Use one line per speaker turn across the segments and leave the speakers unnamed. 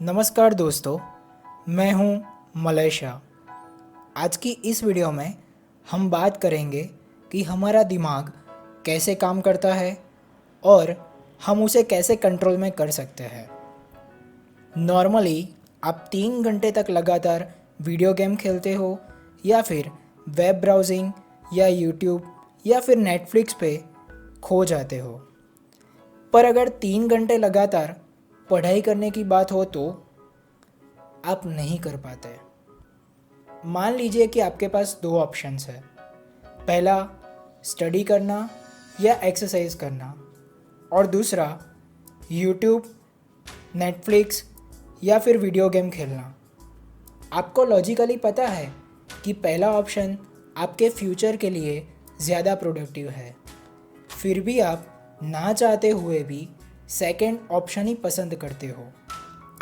नमस्कार दोस्तों, मैं हूं मलय शाह। आज की इस वीडियो में हम बात करेंगे कि हमारा दिमाग कैसे काम करता है और हम उसे कैसे कंट्रोल में कर सकते हैं। नॉर्मली आप 3 घंटे तक लगातार वीडियो गेम खेलते हो या फिर वेब ब्राउजिंग या यूट्यूब या फिर नेटफ्लिक्स पे खो जाते हो। पर अगर 3 घंटे लगातार पढ़ाई करने की बात हो तो आप नहीं कर पाते। मान लीजिए कि आपके पास दो ऑप्शंस है। पहला स्टडी करना या एक्सरसाइज करना और दूसरा यूट्यूब, नेटफ्लिक्स या फिर वीडियो गेम खेलना। आपको लॉजिकली पता है कि पहला ऑप्शन आपके फ्यूचर के लिए ज़्यादा प्रोडक्टिव है, फिर भी आप ना चाहते हुए भी सेकंड ऑप्शन ही पसंद करते हो।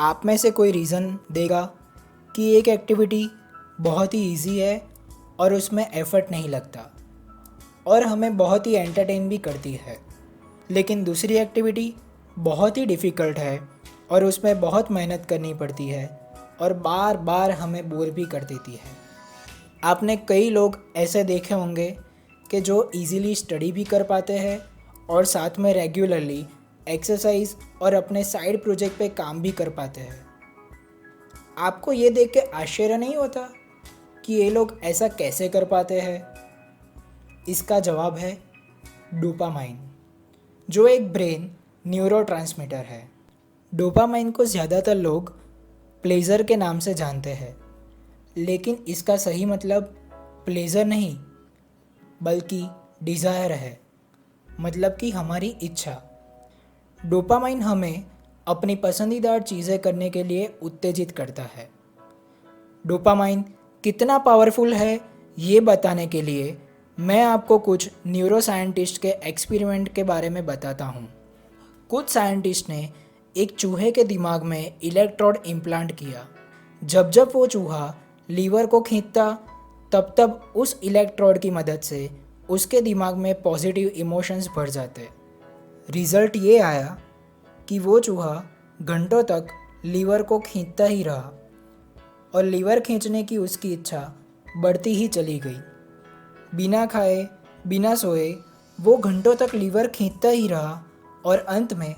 आप में से कोई रीज़न देगा कि एक एक्टिविटी बहुत ही इजी है और उसमें एफर्ट नहीं लगता और हमें बहुत ही एंटरटेन भी करती है, लेकिन दूसरी एक्टिविटी बहुत ही डिफ़िकल्ट है और उसमें बहुत मेहनत करनी पड़ती है और बार बार हमें बोर भी कर देती है। आपने कई लोग ऐसे देखे होंगे कि जो इजीली स्टडी भी कर पाते हैं और साथ में रेगुलरली एक्सरसाइज और अपने साइड प्रोजेक्ट पे काम भी कर पाते हैं। आपको ये देख के आश्चर्य नहीं होता कि ये लोग ऐसा कैसे कर पाते हैं? इसका जवाब है डोपामाइन, जो एक ब्रेन न्यूरोट्रांसमीटर है। डोपामाइन को ज़्यादातर लोग प्लेजर के नाम से जानते हैं, लेकिन इसका सही मतलब प्लेजर नहीं बल्कि डिज़ायर है, मतलब कि हमारी इच्छा। डोपामाइन हमें अपनी पसंदीदा चीज़ें करने के लिए उत्तेजित करता है। डोपामाइन कितना पावरफुल है ये बताने के लिए मैं आपको कुछ न्यूरोसाइंटिस्ट के एक्सपेरिमेंट के बारे में बताता हूँ। कुछ साइंटिस्ट ने एक चूहे के दिमाग में इलेक्ट्रोड इम्प्लांट किया। जब जब वो चूहा लीवर को खींचता तब तब उस इलेक्ट्रोड की मदद से उसके दिमाग में पॉजिटिव इमोशंस भर जाते। रिज़ल्ट ये आया कि वो चूहा घंटों तक लीवर को खींचता ही रहा और लीवर खींचने की उसकी इच्छा बढ़ती ही चली गई। बिना खाए बिना सोए वो घंटों तक लीवर खींचता ही रहा और अंत में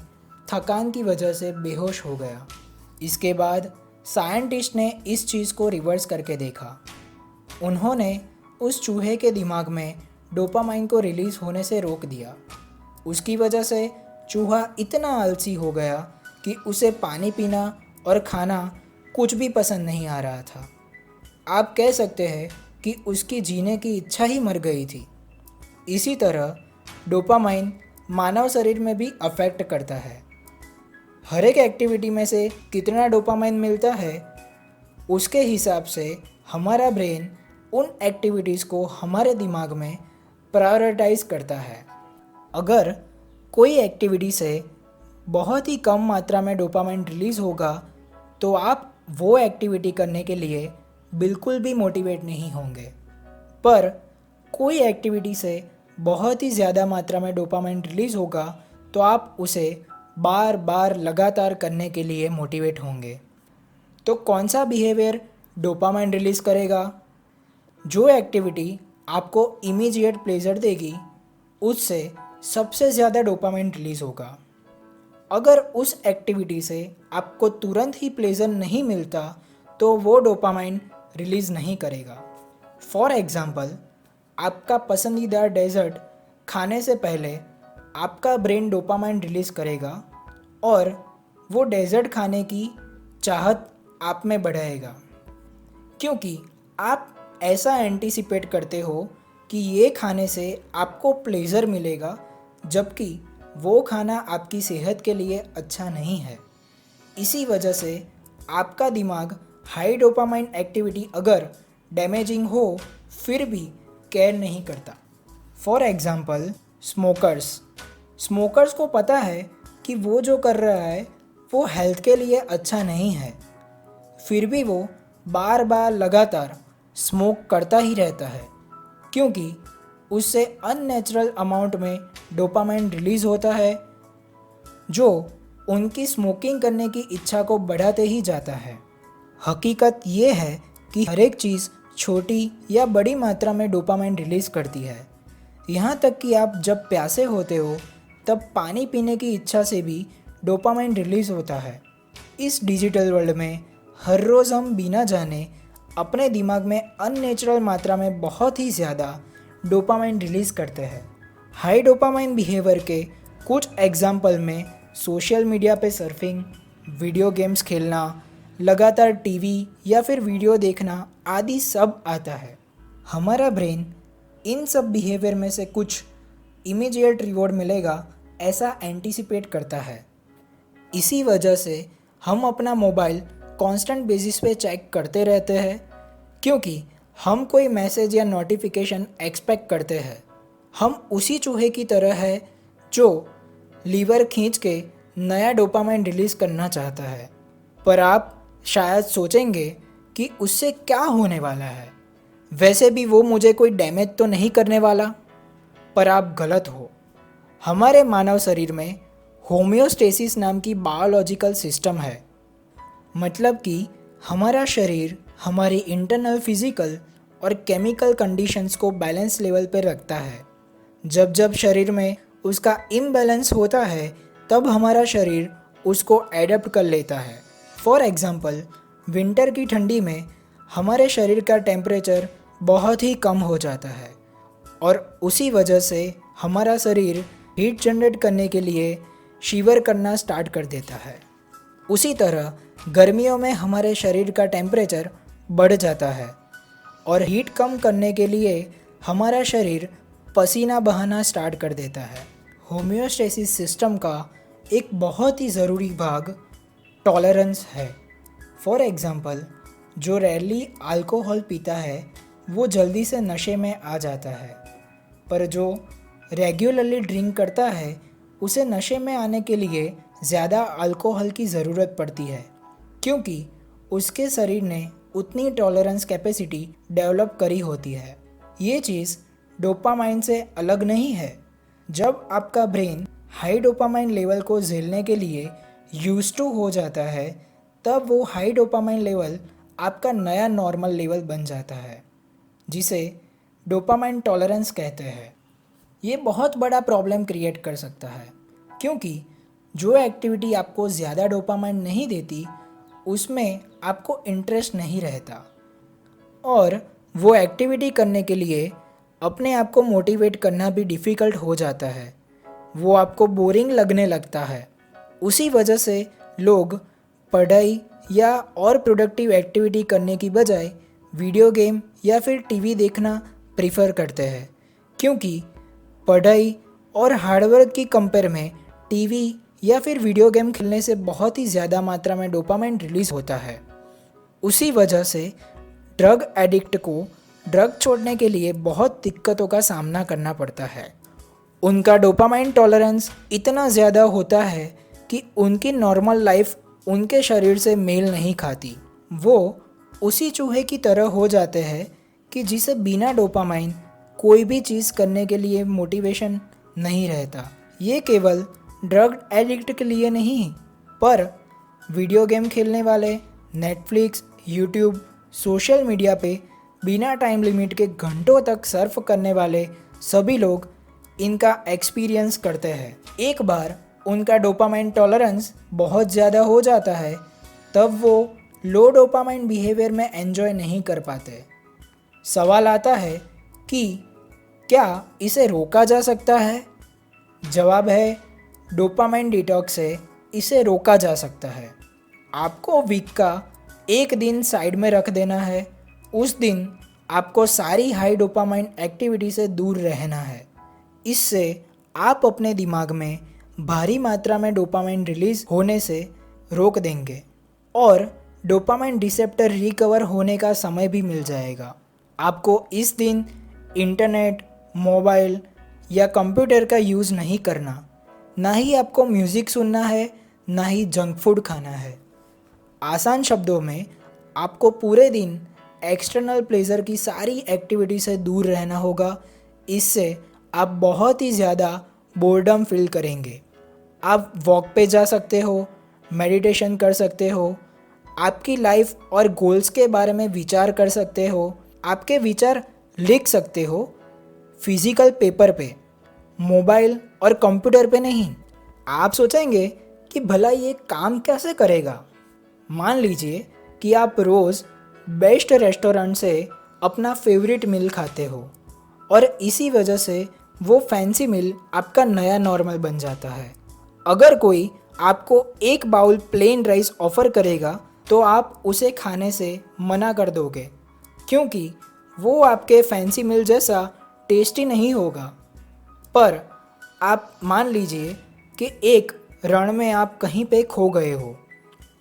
थकान की वजह से बेहोश हो गया। इसके बाद साइंटिस्ट ने इस चीज़ को रिवर्स करके देखा। उन्होंने उस चूहे के दिमाग में डोपामाइन को रिलीज़ होने से रोक दिया। उसकी वजह से चूहा इतना आलसी हो गया कि उसे पानी पीना और खाना कुछ भी पसंद नहीं आ रहा था। आप कह सकते हैं कि उसकी जीने की इच्छा ही मर गई थी। इसी तरह डोपामाइन मानव शरीर में भी अफेक्ट करता है। हर एक एक्टिविटी में से कितना डोपामाइन मिलता है, उसके हिसाब से हमारा ब्रेन उन एक्टिविटीज़ को हमारे दिमाग में प्रायोरिटाइज करता है। अगर कोई एक्टिविटी से बहुत ही कम मात्रा में डोपामाइन रिलीज़ होगा तो आप वो एक्टिविटी करने के लिए बिल्कुल भी मोटिवेट नहीं होंगे। पर कोई एक्टिविटी से बहुत ही ज़्यादा मात्रा में डोपामाइन रिलीज़ होगा तो आप उसे बार बार लगातार करने के लिए मोटिवेट होंगे। तो कौन सा बिहेवियर डोपामाइन रिलीज़ करेगा? जो एक्टिविटी आपको इमीडिएट प्लेजर देगी उससे सबसे ज़्यादा डोपामाइन रिलीज़ होगा। अगर उस एक्टिविटी से आपको तुरंत ही प्लेजर नहीं मिलता तो वो डोपामाइन रिलीज़ नहीं करेगा। फॉर एग्ज़ाम्पल, आपका पसंदीदा डेजर्ट खाने से पहले आपका ब्रेन डोपामाइन रिलीज़ करेगा और वो डेजर्ट खाने की चाहत आप में बढ़ाएगा, क्योंकि आप ऐसा एंटीसिपेट करते हो कि ये खाने से आपको प्लेजर मिलेगा, जबकि वो खाना आपकी सेहत के लिए अच्छा नहीं है। इसी वजह से आपका दिमाग हाई डोपामाइन एक्टिविटी अगर डैमेजिंग हो फिर भी केयर नहीं करता। फॉर एग्ज़ाम्पल, स्मोकर्स को पता है कि वो जो कर रहा है वो हेल्थ के लिए अच्छा नहीं है, फिर भी वो बार बार लगातार स्मोक करता ही रहता है, क्योंकि उससे अननेचुरल अमाउंट में डोपामाइन रिलीज़ होता है जो उनकी स्मोकिंग करने की इच्छा को बढ़ाते ही जाता है। हकीकत ये है कि हर एक चीज़ छोटी या बड़ी मात्रा में डोपामाइन रिलीज़ करती है। यहाँ तक कि आप जब प्यासे होते हो तब पानी पीने की इच्छा से भी डोपामाइन रिलीज़ होता है। इस डिजिटल वर्ल्ड में हर रोज़ हम बिना जाने अपने दिमाग में अननेचुरल मात्रा में बहुत ही ज़्यादा डोपामाइन रिलीज़ करते हैं। हाई डोपामाइन बिहेवियर के कुछ एग्जाम्पल में सोशल मीडिया पे सर्फिंग, वीडियो गेम्स खेलना, लगातार टीवी या फिर वीडियो देखना आदि सब आता है। हमारा ब्रेन इन सब बिहेवियर में से कुछ इमीडिएट रिवॉर्ड मिलेगा ऐसा एंटीसिपेट करता है। इसी वजह से हम अपना मोबाइल कांस्टेंट बेसिस पे चेक करते रहते हैं, क्योंकि हम कोई मैसेज या नोटिफिकेशन एक्सपेक्ट करते हैं। हम उसी चूहे की तरह है जो लीवर खींच के नया डोपामाइन रिलीज़ करना चाहता है। पर आप शायद सोचेंगे कि उससे क्या होने वाला है, वैसे भी वो मुझे कोई डैमेज तो नहीं करने वाला। पर आप गलत हो। हमारे मानव शरीर में होम्योस्टेसिस नाम की बायोलॉजिकल सिस्टम है। मतलब कि हमारा शरीर हमारी इंटरनल फिजिकल और केमिकल कंडीशंस को बैलेंस लेवल पर रखता है। जब जब शरीर में उसका इम्बैलेंस होता है तब हमारा शरीर उसको एडप्ट कर लेता है। फॉर एग्ज़ाम्पल, विंटर की ठंडी में हमारे शरीर का टेम्परेचर बहुत ही कम हो जाता है और उसी वजह से हमारा शरीर हीट जनरेट करने के लिए शिवर करना स्टार्ट कर देता है। उसी तरह गर्मियों में हमारे शरीर का टेम्परेचर बढ़ जाता है और हीट कम करने के लिए हमारा शरीर पसीना बहाना स्टार्ट कर देता है। होम्योस्टेसिस सिस्टम का एक बहुत ही ज़रूरी भाग टॉलरेंस है। फॉर एग्ज़ाम्पल, जो रेयरली अल्कोहल पीता है वो जल्दी से नशे में आ जाता है, पर जो रेगुलरली ड्रिंक करता है उसे नशे में आने के लिए ज़्यादा अल्कोहल की ज़रूरत पड़ती है, क्योंकि उसके शरीर ने उतनी टॉलरेंस कैपेसिटी डेवलप करी होती है। ये चीज़ डोपामाइन से अलग नहीं है। जब आपका ब्रेन हाई डोपामाइन लेवल को झेलने के लिए यूज्ड टू हो जाता है, तब वो हाई डोपामाइन लेवल आपका नया नॉर्मल लेवल बन जाता है, जिसे डोपामाइन टॉलरेंस कहते हैं। ये बहुत बड़ा प्रॉब्लम क्रिएट कर सकता है, क्योंकि जो एक्टिविटी आपको ज़्यादा डोपामाइन नहीं देती उसमें आपको इंटरेस्ट नहीं रहता, और वो एक्टिविटी करने के लिए अपने आप को मोटिवेट करना भी डिफ़िकल्ट हो जाता है। वो आपको बोरिंग लगने लगता है। उसी वजह से लोग पढ़ाई या और प्रोडक्टिव एक्टिविटी करने की बजाय वीडियो गेम या फिर टीवी देखना प्रीफर करते हैं, क्योंकि पढ़ाई और हार्डवर्क की कंपेयर में टीवी या फिर वीडियो गेम खेलने से बहुत ही ज़्यादा मात्रा में डोपामाइन रिलीज़ होता है। उसी वजह से ड्रग एडिक्ट को ड्रग छोड़ने के लिए बहुत दिक्कतों का सामना करना पड़ता है। उनका डोपामाइन टॉलरेंस इतना ज़्यादा होता है कि उनकी नॉर्मल लाइफ उनके शरीर से मेल नहीं खाती। वो उसी चूहे की तरह हो जाते हैं कि जिसे बिना डोपामाइन कोई भी चीज़ करने के लिए मोटिवेशन नहीं रहता। ये केवल ड्रग एडिक्ट के लिए नहीं, पर वीडियो गेम खेलने वाले, नेटफ्लिक्स, यूट्यूब, सोशल मीडिया पे बिना टाइम लिमिट के घंटों तक सर्फ करने वाले सभी लोग इनका एक्सपीरियंस करते हैं। एक बार उनका डोपामाइन टॉलरेंस बहुत ज़्यादा हो जाता है, तब वो लो डोपामाइन बिहेवियर में एंजॉय नहीं कर पाते। सवाल आता है कि क्या इसे रोका जा सकता है? जवाब है, डोपामाइन डिटॉक्स से इसे रोका जा सकता है। आपको वीक का एक दिन साइड में रख देना है। उस दिन आपको सारी हाई डोपामाइन एक्टिविटी से दूर रहना है। इससे आप अपने दिमाग में भारी मात्रा में डोपामाइन रिलीज़ होने से रोक देंगे और डोपामाइन रिसेप्टर रिकवर होने का समय भी मिल जाएगा। आपको इस दिन इंटरनेट, मोबाइल या कंप्यूटर का यूज़ नहीं करना, ना ही आपको म्यूज़िक सुनना है, ना ही जंक फूड खाना है। आसान शब्दों में आपको पूरे दिन एक्सटर्नल प्लेजर की सारी एक्टिविटी से दूर रहना होगा। इससे आप बहुत ही ज़्यादा बोर्डम फील करेंगे आप वॉक पे जा सकते हो, मेडिटेशन कर सकते हो, आपकी लाइफ और गोल्स के बारे में विचार कर सकते हो, आपके विचार लिख सकते हो फिजिकल पेपर पे, मोबाइल और कंप्यूटर पे नहीं। आप सोचेंगे कि भला ये काम कैसे करेगा। मान लीजिए कि आप रोज़ बेस्ट रेस्टोरेंट से अपना फेवरेट मील खाते हो और इसी वजह से वो फैंसी मील आपका नया नॉर्मल बन जाता है। अगर कोई आपको एक बाउल प्लेन राइस ऑफ़र करेगा तो आप उसे खाने से मना कर दोगे, क्योंकि वो आपके फैंसी मील जैसा टेस्टी नहीं होगा। पर आप मान लीजिए कि एक रण में आप कहीं पे खो गए हो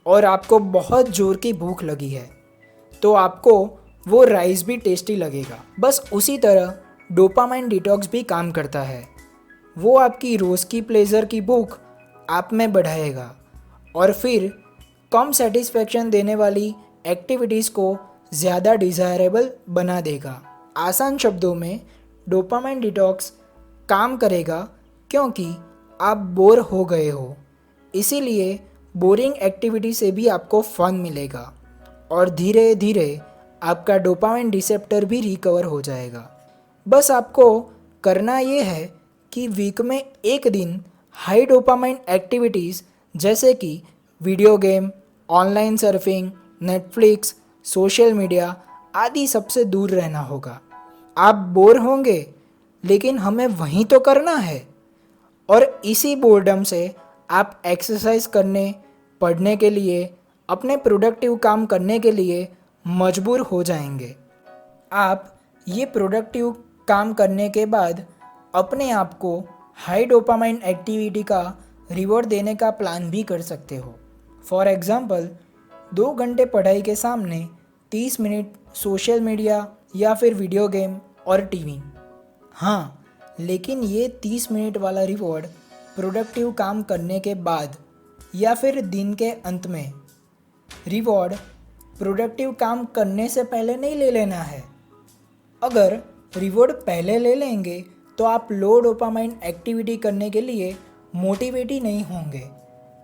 और आपको बहुत ज़ोर की भूख लगी है, तो आपको वो राइस भी टेस्टी लगेगा। बस उसी तरह डोपामाइन डिटॉक्स भी काम करता है। वो आपकी रोज़ की प्लेजर की भूख आप में बढ़ाएगा और फिर कम सेटिस्फेक्शन देने वाली एक्टिविटीज़ को ज़्यादा डिज़ायरेबल बना देगा। आसान शब्दों में डोपामाइन डिटॉक्स काम करेगा क्योंकि आप बोर हो गए हो, इसीलिए बोरिंग एक्टिविटी से भी आपको फन मिलेगा और धीरे धीरे आपका डोपामाइन रिसेप्टर भी रिकवर हो जाएगा। बस आपको करना ये है कि वीक में एक दिन हाई डोपामाइन एक्टिविटीज़ जैसे कि video game, online surfing, Netflix, social media आदि सबसे दूर रहना होगा। आप बोर होंगे, लेकिन हमें वहीं तो करना है और इसी बोर्डम से आप एक्सरसाइज करने, पढ़ने के लिए, अपने प्रोडक्टिव काम करने के लिए मजबूर हो जाएंगे। आप ये प्रोडक्टिव काम करने के बाद अपने आप को हाई डोपामाइन एक्टिविटी का रिवॉर्ड देने का प्लान भी कर सकते हो। फॉर एग्ज़ाम्पल 2 घंटे पढ़ाई के सामने 30 मिनट सोशल मीडिया या फिर वीडियो गेम और टीवी। हाँ, लेकिन ये 30 मिनट वाला रिवॉर्ड प्रोडक्टिव काम करने के बाद या फिर दिन के अंत में। रिवॉर्ड प्रोडक्टिव काम करने से पहले नहीं ले लेना है। अगर रिवॉर्ड पहले ले लेंगे तो आप लो डोपामाइन एक्टिविटी करने के लिए मोटिवेट ही नहीं होंगे।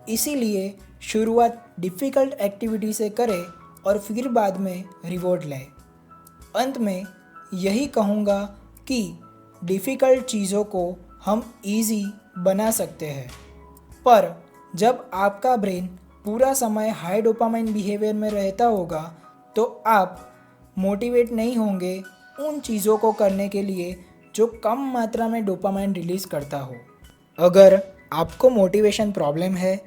इसीलिए शुरुआत डिफ़िकल्ट एक्टिविटी से करें और फिर बाद में रिवॉर्ड लें। अंत में यही कहूँगा कि डिफ़िकल्ट चीज़ों को हम इजी बना सकते हैं, पर जब आपका ब्रेन पूरा समय हाई डोपामाइन बिहेवियर में रहता होगा तो आप मोटिवेट नहीं होंगे उन चीज़ों को करने के लिए जो कम मात्रा में डोपामाइन रिलीज़ करता हो। अगर आपको मोटिवेशन प्रॉब्लम है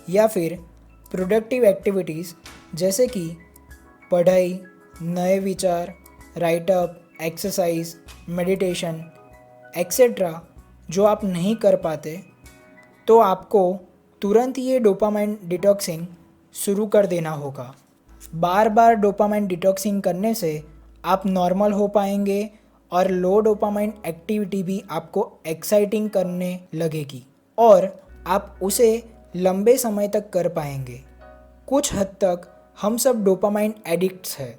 या फिर प्रोडक्टिव एक्टिविटीज़ जैसे कि पढ़ाई, नए विचार, राइटअप, एक्सरसाइज, मेडिटेशन एक्सेट्रा जो आप नहीं कर पाते, तो आपको तुरंत ये डोपामाइन डिटॉक्सिंग शुरू कर देना होगा। बार बार डोपामाइन डिटॉक्सिंग करने से आप नॉर्मल हो पाएंगे और लो डोपामाइन एक्टिविटी भी आपको एक्साइटिंग करने लगेगी और आप उसे लंबे समय तक कर पाएंगे। कुछ हद तक हम सब डोपामाइन एडिक्ट्स हैं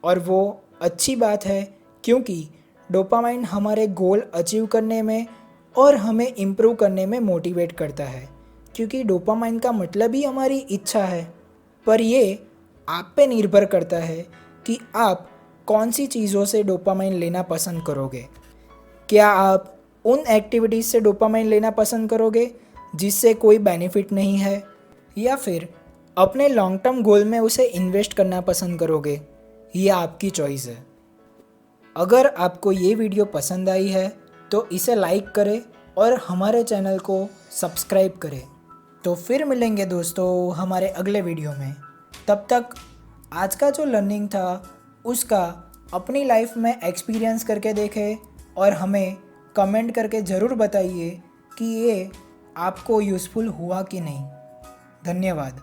और वो अच्छी बात है, क्योंकि डोपामाइन हमारे गोल अचीव करने में और हमें इम्प्रूव करने में मोटिवेट करता है, क्योंकि डोपामाइन का मतलब ही हमारी इच्छा है। पर ये आप पे निर्भर करता है कि आप कौन सी चीज़ों से डोपामाइन लेना पसंद करोगे। क्या आप उन एक्टिविटीज़ से डोपामाइन लेना पसंद करोगे जिससे कोई बेनिफिट नहीं है, या फिर अपने लॉन्ग टर्म गोल में उसे इन्वेस्ट करना पसंद करोगे? ये आपकी चॉइस है। अगर आपको ये वीडियो पसंद आई है तो इसे लाइक करें और हमारे चैनल को सब्सक्राइब करें। तो फिर मिलेंगे दोस्तों हमारे अगले वीडियो में। तब तक आज का जो लर्निंग था उसका अपनी लाइफ में एक्सपीरियंस करके देखें और हमें कमेंट करके ज़रूर बताइए कि ये आपको यूज़फुल हुआ कि नहीं। धन्यवाद।